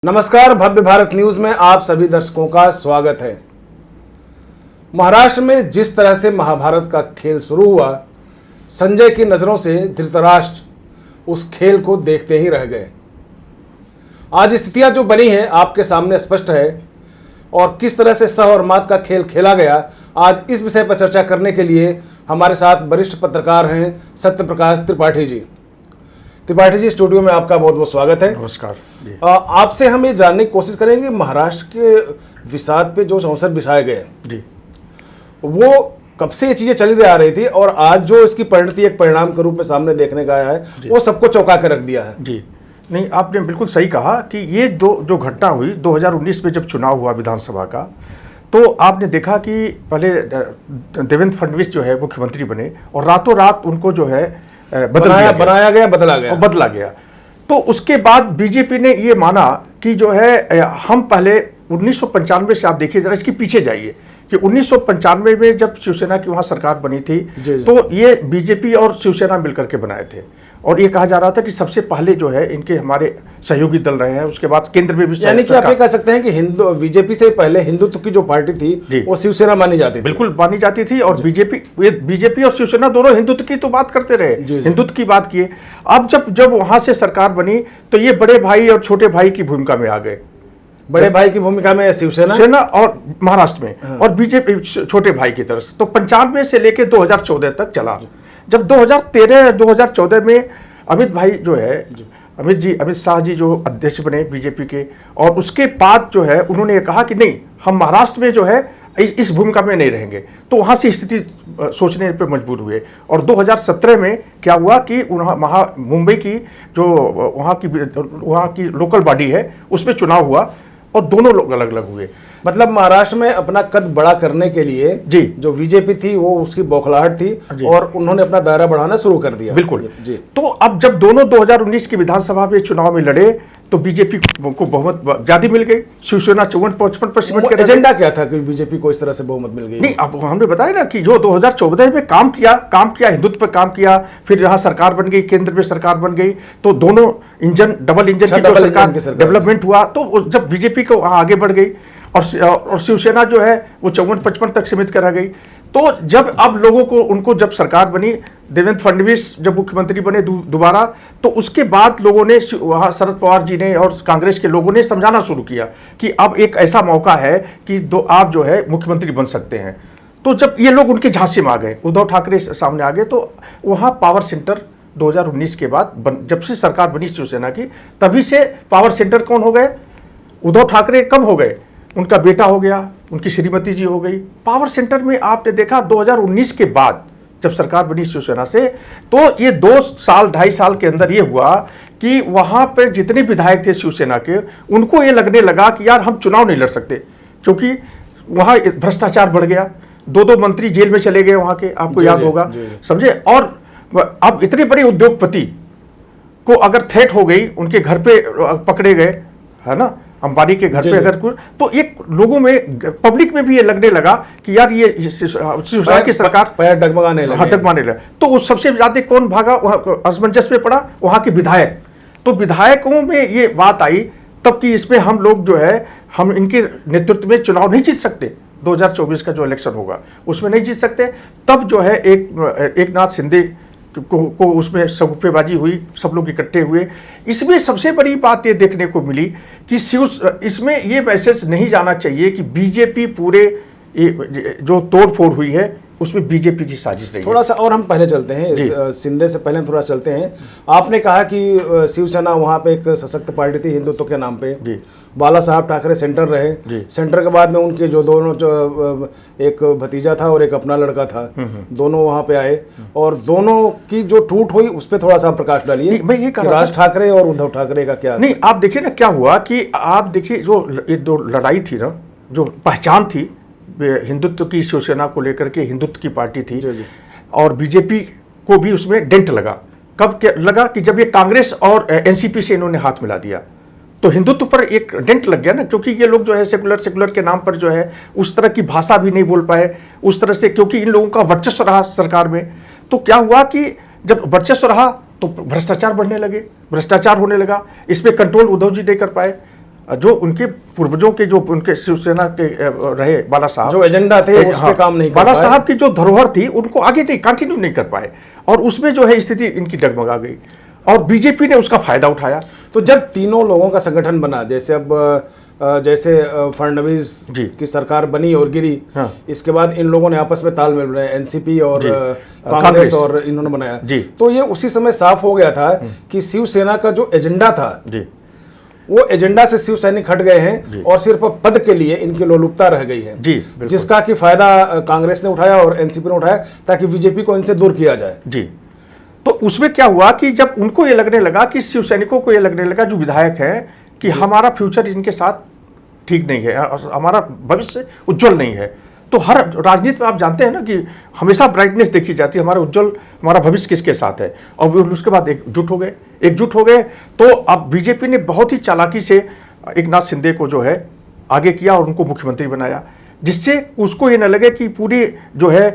नमस्कार, भव्य भारत न्यूज में आप सभी दर्शकों का स्वागत है। महाराष्ट्र में जिस तरह से महाभारत का खेल शुरू हुआ, संजय की नजरों से धृतराष्ट्र उस खेल को देखते ही रह गए। आज स्थितियां जो बनी है आपके सामने स्पष्ट है और किस तरह से सह और मात का खेल खेला गया। आज इस विषय पर चर्चा करने के लिए हमारे साथ वरिष्ठ पत्रकार हैं सत्यप्रकाश त्रिपाठी जी। त्रिपाठी जी, स्टूडियो में आपका बहुत बहुत स्वागत है। नमस्कार। आपसे हम ये जानने की कोशिश करेंगे कि महाराष्ट्र के विषाद पे जो अवसर बिछाए गए जी, वो कब से ये चीजें चली आ रही थी और आज जो इसकी परिणति एक परिणाम के रूप में सामने देखने का आया है वो सबको चौंका के रख दिया है। जी नहीं, आपने बिल्कुल सही कहा कि ये जो घटना हुई 2019 में जब चुनाव हुआ विधानसभा का, तो आपने देखा कि पहले देवेंद्र फडणवीस जो है मुख्यमंत्री बने और रातों रात उनको जो है बदला गया। तो उसके बाद बीजेपी ने ये माना कि जो है हम पहले 1995 से, आप देखिए जरा इसके पीछे जाइए कि 1995 में जब शिवसेना की वहां सरकार बनी थी तो ये बीजेपी और शिवसेना मिलकर के बनाए थे और ये कहा जा रहा था कि सबसे पहले जो है इनके हमारे सहयोगी दल रहे हैं। उसके बाद केंद्र में भी, यानी कि आप ये कह सकते हैं कि हिंदू बीजेपी से पहले हिंदुत्व की जो पार्टी थी वो शिवसेना मानी जाती थी। बिल्कुल मानी जाती थी और बीजेपी और शिवसेना दोनों हिंदुत्व की तो बात करते रहे, हिंदुत्व की बात किए। अब जब वहां से सरकार बनी तो ये बड़े भाई और छोटे भाई की भूमिका में आ गए। बड़े भाई की भूमिका में शिवसेना और महाराष्ट्र में और बीजेपी छोटे भाई की तरफ से। तो 95 से लेकर 2014 तक चला। जब 2013-2014 में अमित शाह जी जो अध्यक्ष बने बीजेपी के, और उसके बाद जो है उन्होंने कहा कि नहीं, हम महाराष्ट्र में जो है इस भूमिका में नहीं रहेंगे। तो वहां से स्थिति सोचने पर मजबूर हुए और 2017 में क्या हुआ कि मुंबई की जो वहाँ की लोकल बॉडी है उसमें चुनाव हुआ और दोनों लोग अलग अलग हुए। मतलब महाराष्ट्र में अपना कद बड़ा करने के लिए जी जो बीजेपी थी वो उसकी बौखलाहट थी और उन्होंने अपना दायरा बढ़ाना शुरू कर दिया। बिल्कुल जी। तो अब जब दोनों 2019 के विधानसभा में चुनाव में लड़े तो बीजेपी को बहुमत ज्यादा मिल गई। शिवसेना 54-55% के एजेंडा क्या था कि बीजेपी को इस तरह से बहुमत मिल गई? नहीं, अब हमने बताया ना कि जो 2014 में काम किया हिंदुत्व पर काम किया, फिर यहाँ सरकार बन गई, केंद्र में सरकार बन गई, तो दोनों डबल इंजन की सरकार डेवलपमेंट हुआ। तो जब बीजेपी को आगे बढ़ गई और शिवसेना जो है वो 54-55 तक सीमित करा गई। तो जब अब लोगों को जब सरकार बनी, देवेंद्र फडणवीस जब मुख्यमंत्री बने दोबारा, तो उसके बाद लोगों ने वहाँ शरद पवार जी ने और कांग्रेस के लोगों ने समझाना शुरू किया कि अब एक ऐसा मौका है कि आप जो है मुख्यमंत्री बन सकते हैं। तो जब ये लोग उनके झांसे में आ गए, उद्धव ठाकरे सामने आ गए, तो वहाँ पावर सेंटर 2019 के बाद जब से सरकार बनी शिवसेना की, तभी से पावर सेंटर कौन हो गए? उद्धव ठाकरे कम हो गए, उनका बेटा हो गया, उनकी श्रीमती जी हो गई। पावर सेंटर में आपने देखा 2019 के बाद जब सरकार बनी शिवसेना से, तो ये 2-2.5 साल के अंदर ये हुआ कि वहां पर जितने विधायक थे शिवसेना के, उनको ये लगने लगा कि यार हम चुनाव नहीं लड़ सकते, क्योंकि वहां भ्रष्टाचार बढ़ गया। 2 मंत्री जेल में चले गए वहां के, आपको याद होगा, समझे। और अब इतने बड़े उद्योगपति को अगर थ्रेट हो गई, उनके घर पे पकड़े गए, है ना, अंबानी के घर पे अगर तो एक लोगों में, पब्लिक में भी ये लगने लगा कि यार ये शिवसेना की सरकार पैर डगमगाने लगे। तो उस सबसे ज्यादा कौन भागा? असमंजस में पड़ा वहां के विधायक। तो विधायकों में ये बात आई तब कि इसमें हम लोग जो है, हम इनके नेतृत्व में चुनाव नहीं जीत सकते। 2024 का जो इलेक्शन होगा उसमें नहीं जीत सकते। तब जो है एक नाथ शिंदे को उसमें सगुफेबाजी हुई, सब लोग इकट्ठे हुए। इसमें सबसे बड़ी बात ये देखने को मिली कि इसमें ये मैसेज नहीं जाना चाहिए कि बीजेपी पूरे जो तोड़फोड़ हुई है उसमें बीजेपी की साजिश रही। थोड़ा सा और हम पहले चलते हैं, शिंदे से पहले हम थोड़ा चलते हैं। आपने कहा कि शिवसेना वहाँ पे एक सशक्त पार्टी थी हिंदुत्व के नाम पे। बाला साहब ठाकरे सेंटर रहे। सेंटर के बाद में उनके जो दोनों एक भतीजा था और एक अपना लड़का था, दोनों वहाँ पे आए और दोनों की जो टूट हुई उस पर थोड़ा सा प्रकाश डालिए। राज ठाकरे और उद्धव ठाकरे का क्या? नहीं, आप देखिए ना क्या हुआ कि आप देखिए जो लड़ाई थी ना, जो पहचान थी हिंदुत्व की, शिवसेना को लेकर के हिंदुत्व की पार्टी थी, और बीजेपी को भी उसमें डेंट लगा। कब लगा कि जब ये कांग्रेस और एनसीपी से इन्होंने हाथ मिला दिया, तो हिंदुत्व पर एक डेंट लग गया ना, क्योंकि ये लोग जो है सेकुलर के नाम पर जो है उस तरह की भाषा भी नहीं बोल पाए उस तरह से, क्योंकि इन लोगों का वर्चस्व रहा सरकार में। तो क्या हुआ कि जब वर्चस्व रहा तो भ्रष्टाचार बढ़ने लगे, भ्रष्टाचार होने लगा, इस पर कंट्रोल उद्धव जी नहीं कर पाए। जो उनके पूर्वजों के, जो उनके शिवसेना के रहे बाला साहब, जो एजेंडा थे उस पे काम नहीं कर बाला पाए। साहब की जो धरोहर थी उनको आगे नहीं कंटिन्यू नहीं कर पाए, और उसमें जो है स्थिति इनकी डगमगा गई, और बीजेपी ने उसका फायदा उठाया। तो जब तीनों लोगों का संगठन बना, जैसे अब जैसे फडणवीस जी। की सरकार बनी और गिरी, हाँ। इसके बाद इन लोगों ने आपस में तालमेल बनाया, एनसीपी और कांग्रेस कांग्रेस और इन्होंने बनाया जी। तो ये उसी समय साफ हो गया था कि शिवसेना का जो एजेंडा था जी, वो एजेंडा से शिव सैनिक हट गए हैं और सिर्फ पद के लिए इनकी लोलुपता रह गई है जी, बिल्कुल। जिसका कि फायदा कांग्रेस ने उठाया और एनसीपी ने उठाया ताकि बीजेपी को इनसे दूर किया जाए। जी। तो उसमें क्या हुआ कि जब उनको ये लगने लगा, कि शिव सैनिकों को ये लगने लगा, जो विधायक है, कि हमारा फ्यूचर इनके साथ ठीक नहीं है, हमारा भविष्य उज्जवल नहीं है, तो हर राजनीति में आप जानते हैं ना कि हमेशा ब्राइटनेस देखी जाती है, हमारा उज्जवल, हमारा भविष्य किसके साथ है, और उसके बाद एकजुट हो गए। तो अब बीजेपी ने बहुत ही चालाकी से एकनाथ शिंदे को जो है आगे किया और उनको मुख्यमंत्री बनाया, जिससे उसको ये न लगे कि पूरी जो है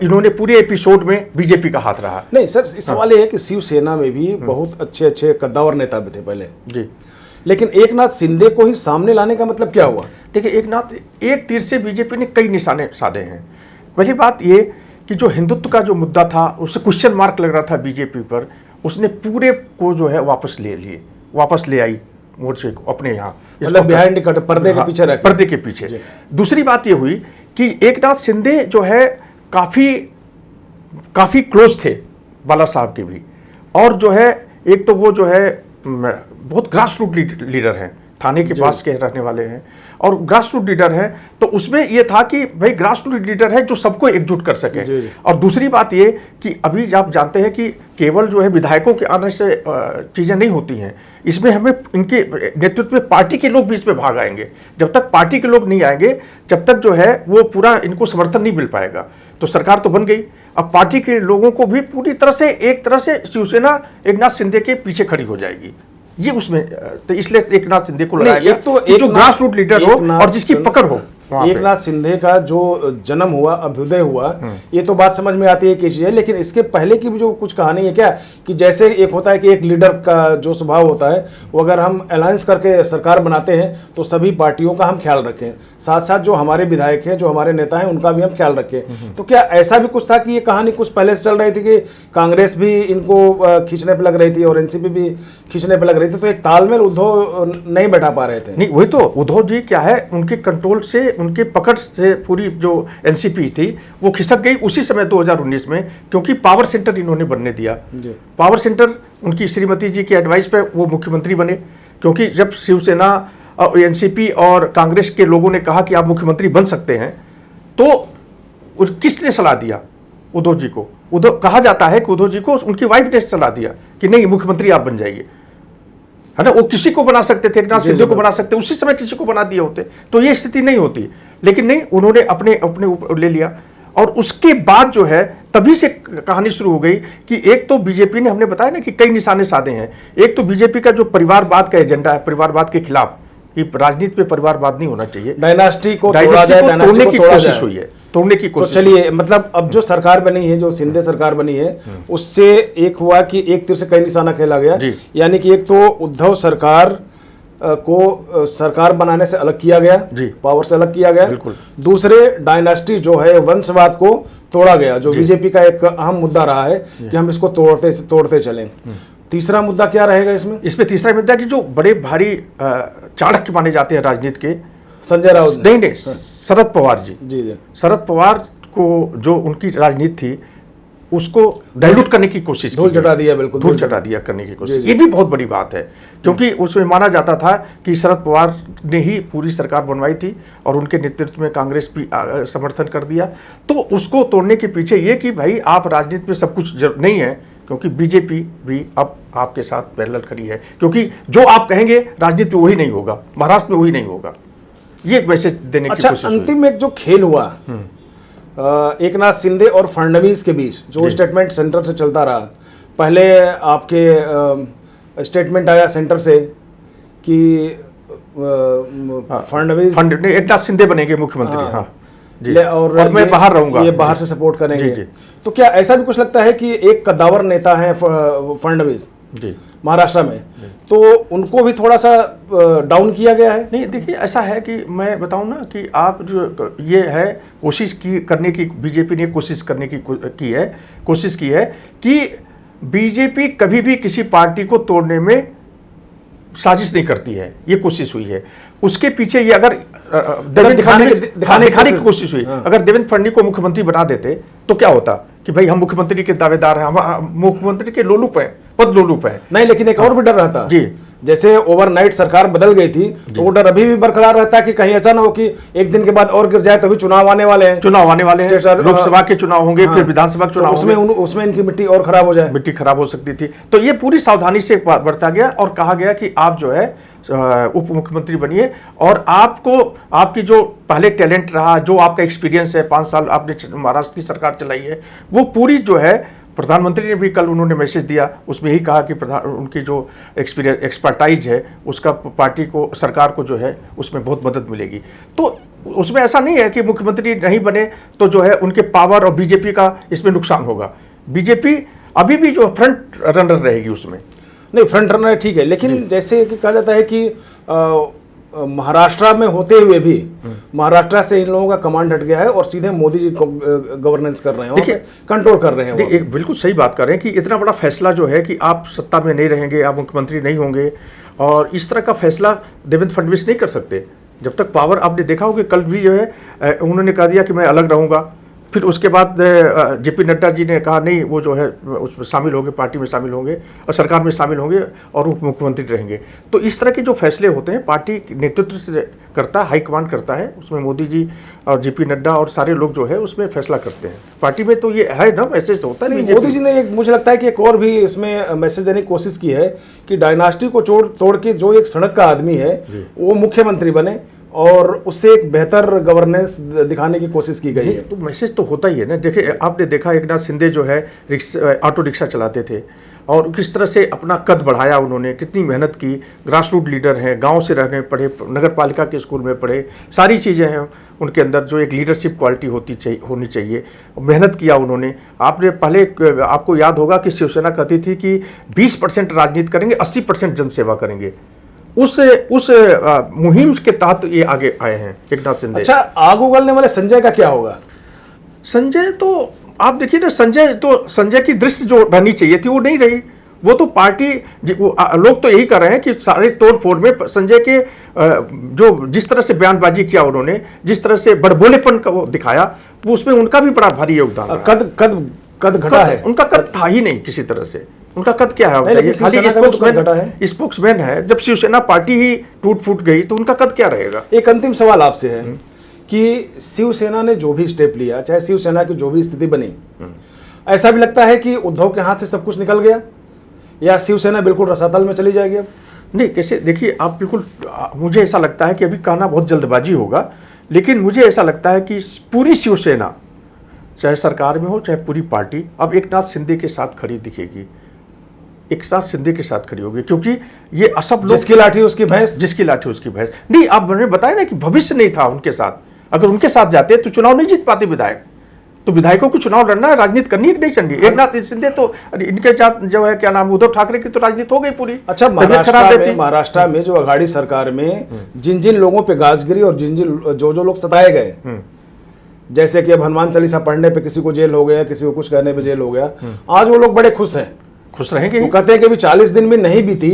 इन्होंने पूरे एपिसोड में बीजेपी का हाथ रहा। नहीं सर, सवाल ये है कि शिवसेना में भी बहुत अच्छे अच्छे कद्दावर नेता भी थे पहले जी, लेकिन एकनाथ शिंदे को ही सामने लाने का मतलब क्या हुआ? देखिए, एक तीर से बीजेपी ने कई निशाने साधे हैं। पहली बात ये कि जो हिंदुत्व का जो मुद्दा था, उससे क्वेश्चन मार्क लग रहा था बीजेपी पर, उसने पूरे को जो है वापस ले आई मोर्चे को अपने यहाँ, मतलब बिहाइंड पर्दे के पीछे रख, पर्दे के पीछे। दूसरी बात ये हुई कि एकनाथ शिंदे जो है काफी क्लोज थे बाला साहब के भी, और जो है एक तो वो जो है बहुत ग्रास रूट लीडर हैं, थाने के पास के रहने वाले हैं और ग्रास रूट लीडर हैं। तो उसमें ये था कि भाई ग्रास रूट लीडर है जो सबको एकजुट कर सके। और दूसरी बात ये कि अभी आप जानते हैं कि केवल जो है विधायकों के आने से चीज़ें नहीं होती हैं, इसमें हमें इनके नेतृत्व में पार्टी के लोग भी इसमें भाग आएंगे। जब तक पार्टी के लोग नहीं आएंगे, जब तक जो है वो पूरा इनको समर्थन नहीं मिल पाएगा। तो सरकार तो बन गई, अब पार्टी के लोगों को भी पूरी तरह से, एक तरह से शिवसेना एकनाथ शिंदे के पीछे खड़ी हो जाएगी, ये उसमें। तो इसलिए एकनाथ शिंदे को लगाया गया कि जो ग्रास रूट लीडर हो और जिसकी पकड़ हो। एकनाथ शिंदे का जो जन्म हुआ, अभ्युदय हुआ, ये तो बात समझ में आती है कि चीज है, लेकिन इसके पहले की भी जो कुछ कहानी है क्या, कि जैसे एक होता है कि एक लीडर का जो स्वभाव होता है, वो अगर हम अलायंस करके सरकार बनाते हैं तो सभी पार्टियों का हम ख्याल रखें, साथ साथ जो हमारे विधायक हैं, जो हमारे नेता हैं, उनका भी हम ख्याल रखें। तो क्या ऐसा भी कुछ था कि ये कहानी कुछ पहले से चल रही थी कि कांग्रेस भी इनको खींचने पर लग रही थी और एनसीपी भी खींचने पर लग रही थी, तो एक तालमेल उद्धव नहीं बैठा पा रहे थे? नहीं, वही तो उद्धव जी क्या है, उनके कंट्रोल से, उनके पकड़ से पूरी जो एनसीपी थी वो खिसक गई उसी समय 2019 में, क्योंकि पावर सेंटर इन्होंने बनने दिया। पावर सेंटर उनकी श्रीमती जी की एडवाइस पे वो मुख्यमंत्री बने, क्योंकि जब शिवसेना और एनसीपी और कांग्रेस के लोगों ने कहा कि आप मुख्यमंत्री बन सकते हैं, तो किसने सलाह दिया? उद्धव जी को। उद्धव कहा जाता है कि उद्धव जी को उनकी वाइफ ने सलाह दिया कि नहीं, मुख्यमंत्री आप बन जाइए, है ना। वो किसी को बना सकते थे, एकनाथ शिंदे को बना सकते, उसी समय किसी को बना दिए होते तो ये स्थिति नहीं होती, लेकिन नहीं, उन्होंने अपने ऊपर ले लिया। और उसके बाद जो है तभी से कहानी शुरू हो गई कि एक तो बीजेपी ने, हमने बताया ना कि कई निशाने साधे हैं। एक तो बीजेपी का जो परिवारवाद का एजेंडा है, परिवारवाद के खिलाफ, कि राजनीति में परिवारवाद नहीं होना चाहिए, डायनास्टी को तोड़ने की कोशिश हुई है, तोड़ने की कोशिश। तो चलिए, मतलब अब जो सरकार बनी है, जो शिंदे सरकार बनी है, उससे एक हुआ कि एक तीर से कई निशाना खेला गया, यानी कि एक तो उद्धव सरकार को सरकार बनाने से अलग किया गया, पावर से अलग किया गया। दूसरे, डायनास्टी जो है, वंशवाद को तोड़ा गया, जो बीजेपी का एक अहम मुद्दा रहा है कि हम इसको तोड़ते चलें। तीसरा मुद्दा क्या रहेगा इसमें तीसरा मुद्दा कि जो बड़े भारी चाणक्य माने जाते हैं राजनीति के, संजय राउत नहीं, शरद पवार जी। शरद पवार को जो उनकी राजनीति थी उसको डाइल्यूट करने की कोशिश, धूल चटा दिया, बिल्कुल धूल चटा दिया करने की कोशिश। ये भी बहुत बड़ी बात है, क्योंकि उसमें माना जाता था कि शरद पवार ने ही पूरी सरकार बनवाई थी और उनके नेतृत्व में कांग्रेस भी समर्थन कर दिया। तो उसको तोड़ने के पीछे ये कि भाई आप राजनीति में सब कुछ नहीं है, क्योंकि बीजेपी भी अब आपके साथ पैरेलल खड़ी है, क्योंकि जो आप कहेंगे राजनीति में वही नहीं होगा, महाराष्ट्र में वही नहीं होगा, ये मैसेज देने की कोशिश। अंतिम में जो खेल हुआ एकनाथ शिंदे और फडणवीस के बीच, जो स्टेटमेंट सेंटर से चलता रहा, पहले आपके स्टेटमेंट आया सेंटर से कि फडणवीस एकनाथ शिंदे बनेंगे मुख्यमंत्री, हाँ जी, और मैं बाहर रहूंगा, ये बाहर से सपोर्ट करेंगे। जी। तो क्या ऐसा भी कुछ लगता है कि एक कद्दावर नेता है फडणवीस? जी महाराष्ट्र में, तो उनको भी थोड़ा सा डाउन किया गया है। नहीं, देखिए ऐसा है कि मैं बताऊं ना कि आप जो ये है कोशिश की करने की, बीजेपी ने कोशिश करने की कोशिश की है कि बीजेपी कभी भी किसी पार्टी को तोड़ने में साजिश नहीं करती है, ये कोशिश हुई है। उसके पीछे ये अगर देवेंद्र फडणवीस दिखाने की कोशिश हुई, अगर देवेंद्र फडणवीस को मुख्यमंत्री बना देते तो क्या होता कि भाई हम मुख्यमंत्री के दावेदार हैं, हम मुख्यमंत्री के लोलुप हैं, पद लोलुप हैं। नहीं, लेकिन एक और भी डर रहता जी, जैसे ओवरनाइट सरकार बदल गई थी तो वो डर अभी भी बरकरार रहता है कि कहीं ऐसा ना हो कि एक दिन के बाद और गिर जाए, तो अभी चुनाव आने वाले हैं, लोकसभा के चुनाव होंगे, फिर विधानसभा के चुनाव, उसमें इनकी मिट्टी और खराब हो जाए, मिट्टी खराब हो सकती थी। तो ये पूरी सावधानी से बरता गया और कहा गया कि आप जो है उप मुख्यमंत्री बनिए और आपको आपकी जो पहले टैलेंट रहा, जो आपका एक्सपीरियंस है, 5 साल आपने महाराष्ट्र की सरकार चलाई है, वो पूरी जो है, प्रधानमंत्री ने भी कल उन्होंने मैसेज दिया, उसमें ही कहा कि उनकी जो एक्सपर्टाइज है उसका पार्टी को, सरकार को जो है उसमें बहुत मदद मिलेगी। तो उसमें ऐसा नहीं है कि मुख्यमंत्री नहीं बने तो जो है उनके पावर और बीजेपी का इसमें नुकसान होगा। बीजेपी अभी भी जो फ्रंट रनर रहेगी उसमें। नहीं, फ्रंट रनर ठीक है, लेकिन जैसे कि कहा जाता है कि महाराष्ट्र में होते हुए भी महाराष्ट्र से इन लोगों का कमांड हट गया है और सीधे मोदी जी गवर्नेंस कर रहे हैं, देखिए कंट्रोल कर रहे हैं। एक बिल्कुल सही बात कर रहे हैं कि इतना बड़ा फैसला जो है कि आप सत्ता में नहीं रहेंगे, आप मुख्यमंत्री नहीं होंगे, और इस तरह का फैसला देवेंद्र फडणवीस नहीं कर सकते जब तक पावर। आपने देखा हो कि कल भी जो है उन्होंने कह दिया कि मैं अलग रहूंगा, फिर उसके बाद जेपी नड्डा जी ने कहा नहीं, वो जो है उसमें शामिल होंगे, पार्टी में शामिल होंगे और सरकार में शामिल होंगे और उप मुख्यमंत्री रहेंगे। तो इस तरह के जो फैसले होते हैं पार्टी नेतृत्व से करता है, हाईकमांड करता है, उसमें मोदी जी और जेपी नड्डा और सारे लोग जो है उसमें फैसला करते हैं। पार्टी में तो ये है ना, मैसेज होता है। मोदी जी ने एक, मुझे लगता है कि एक और भी इसमें मैसेज देने की कोशिश की है कि डायनास्टी को तोड़ के जो एक सड़क का आदमी है वो मुख्यमंत्री बने और उससे एक बेहतर गवर्नेंस दिखाने की कोशिश की गई है। तो मैसेज तो होता ही है ना। देखिए, आपने देखा एकनाथ शिंदे जो है ऑटो रिक्शा चलाते थे और किस तरह से अपना कद बढ़ाया उन्होंने, कितनी मेहनत की, ग्रास रूट लीडर हैं, गांव से रहने पढ़े, नगर पालिका के स्कूल में पढ़े, सारी चीज़ें हैं उनके अंदर जो एक लीडरशिप क्वालिटी होनी चाहिए, मेहनत किया उन्होंने। आपने पहले, आपको याद होगा कि शिवसेना कहती थी कि 20% राजनीति करेंगे, 80% जनसेवा करेंगे। उस मुहिम के तहत ये आगे आए हैं एकनाथ शिंदे। अच्छा, आग उगलने वाले संजय का क्या होगा? संजय तो आप देखिए ना, संजय की दृष्टि जो रहनी चाहिए थी वो नहीं रही। वो तो पार्टी, लोग तो यही कर रहे हैं कि सारे तोड़ फोड़ में संजय के जो जिस तरह से बयानबाजी किया उन्होंने, जिस तरह से बड़बोलेपन का वो दिखाया, वो उसमें उनका भी बड़ा भारी योगदान। कद घटा है उनका, कद था ही नहीं किसी तरह से। उनका कद क्या है? खाली स्पोक्समैन है। जब शिवसेना पार्टी ही टूट फूट गई तो उनका कद क्या रहेगा? एक अंतिम सवाल आपसे है कि शिवसेना ने जो भी स्टेप लिया, चाहे शिवसेना की जो भी स्थिति बनी, ऐसा भी लगता है कि उद्धव के हाथ से सब कुछ निकल गया या शिवसेना बिल्कुल रसातल में चली जाएगी अब? नहीं, कैसे, देखिए आप बिल्कुल, मुझे ऐसा लगता है कि अभी कहना बहुत जल्दबाजी होगा, लेकिन मुझे ऐसा लगता है कि पूरी शिवसेना, चाहे सरकार में हो चाहे पूरी पार्टी, अब एकनाथ शिंदे के साथ खड़ी दिखेगी, एक साथ शिंदे के साथ खड़ी होगी, क्योंकि ये सब लोग, जिसकी लाठी उसकी भैंस, जिसकी लाठी उसकी भैंस। नहीं, आप मैंने बताया ना कि भविष्य नहीं था उनके साथ। अगर उनके साथ जाते तो चुनाव नहीं जीत पाते विधायक। तो विधायकों को चुनाव लड़ना है, राजनीति करनी है कि नहीं करनी? एकनाथ शिंदे तो इनके जो है क्या नाम, उद्धव ठाकरे की तो राजनीति हो गई पूरी। अच्छा, महाराष्ट्र में जो अघाड़ी सरकार में जिन जिन लोगों पे गाज गिरी और जो लोग सताए गए, जैसे कि अब हनुमान चालीसा पढ़ने पे किसी को जेल हो गया, किसी को कुछ कहने पे जेल हो गया, आज वो लोग बड़े खुश हैं, खुश रहेंगे। वो कहते हैं कि अभी 40 दिन में नहीं बीती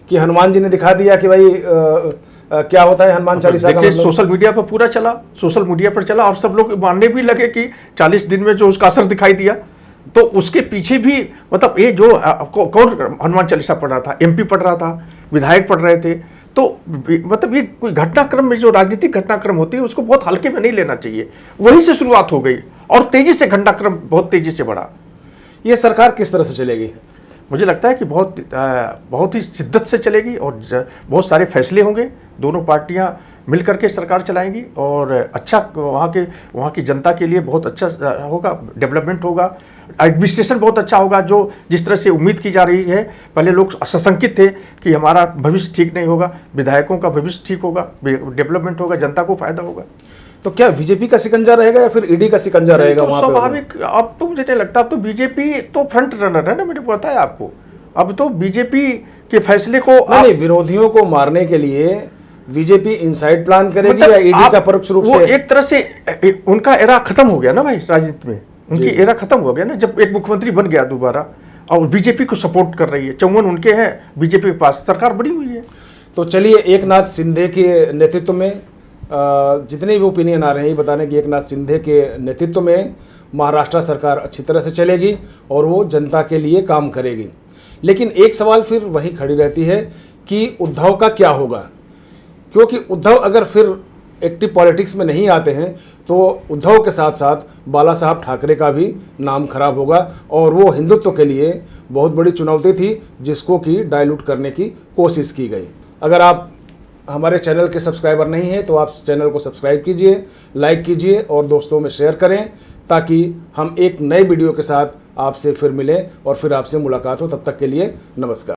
कि हनुमान जी ने दिखा दिया कि भाई क्या होता है हनुमान चालीसा का। सोशल मीडिया पर पूरा चला, सोशल मीडिया पर चला और सब लोग मानने भी लगे कि 40 दिन में जो उसका असर दिखाई दिया। तो उसके पीछे भी, मतलब ये जो कौन हनुमान चालीसा पढ़ रहा था, एमपी पढ़ रहा था, विधायक पढ़ रहे थे, तो मतलब ये कोई घटनाक्रम में, जो राजनीतिक घटनाक्रम होती है उसको बहुत हल्के में नहीं लेना चाहिए। वहीं से शुरुआत हो गई और तेजी से घटनाक्रम बहुत तेजी से बढ़ा। ये सरकार किस तरह से चलेगी? मुझे लगता है कि बहुत ही शिद्दत से चलेगी और बहुत सारे फैसले होंगे। दोनों पार्टियां मिलकर के सरकार चलाएंगी और अच्छा, वहाँ की जनता के लिए बहुत अच्छा होगा, डेवलपमेंट होगा, एडमिनिस्ट्रेशन बहुत अच्छा होगा। जो जिस तरह से उम्मीद की जा रही है, पहले लोग सशंकित थे कि हमारा भविष्य ठीक नहीं होगा, विधायकों का भविष्य ठीक होगा, डेवलपमेंट होगा, जनता को फायदा होगा। तो क्या बीजेपी का सिकंजा रहेगा या फिर ईडी का सिकंजा रहेगा? तो स्वाभाविक, अब तो मुझे नहीं लगता। अब तो बीजेपी तो फ्रंट रनर है ना, मैंने बताया आपको। अब तो बीजेपी के फैसले को नहीं, विरोधियों को मारने के लिए बीजेपी इनसाइड प्लान करेगी या ईडी का परोक्ष रूप से? एक तरह से उनका एरा खत्म हो गया ना भाई, राजनीति में उनकी एरा खत्म हो गया ना, जब एक मुख्यमंत्री बन गया दोबारा और बीजेपी को सपोर्ट कर रही है, 54 उनके हैं, बीजेपी के पास सरकार बनी हुई है। तो चलिए, एकनाथ शिंदे के नेतृत्व में जितने भी ओपिनियन आ रहे हैं ये बता रहे हैं कि एकनाथ शिंदे के नेतृत्व में महाराष्ट्र सरकार अच्छी तरह से चलेगी और वो जनता के लिए काम करेगी। लेकिन एक सवाल फिर वही खड़ी रहती है कि उद्धव का क्या होगा, क्योंकि उद्धव अगर फिर एक्टिव पॉलिटिक्स में नहीं आते हैं तो उद्धव के साथ साथ बाला साहब ठाकरे का भी नाम खराब होगा और वो हिंदुत्व के लिए बहुत बड़ी चुनौती थी जिसको कि डाइल्यूट करने की कोशिश की गई। अगर आप हमारे चैनल के सब्सक्राइबर नहीं हैं तो आप चैनल को सब्सक्राइब कीजिए, लाइक कीजिए और दोस्तों में शेयर करें ताकि हम एक नए वीडियो के साथ आपसे फिर मिलें और फिर आपसे मुलाकात हो। तब तक के लिए नमस्कार।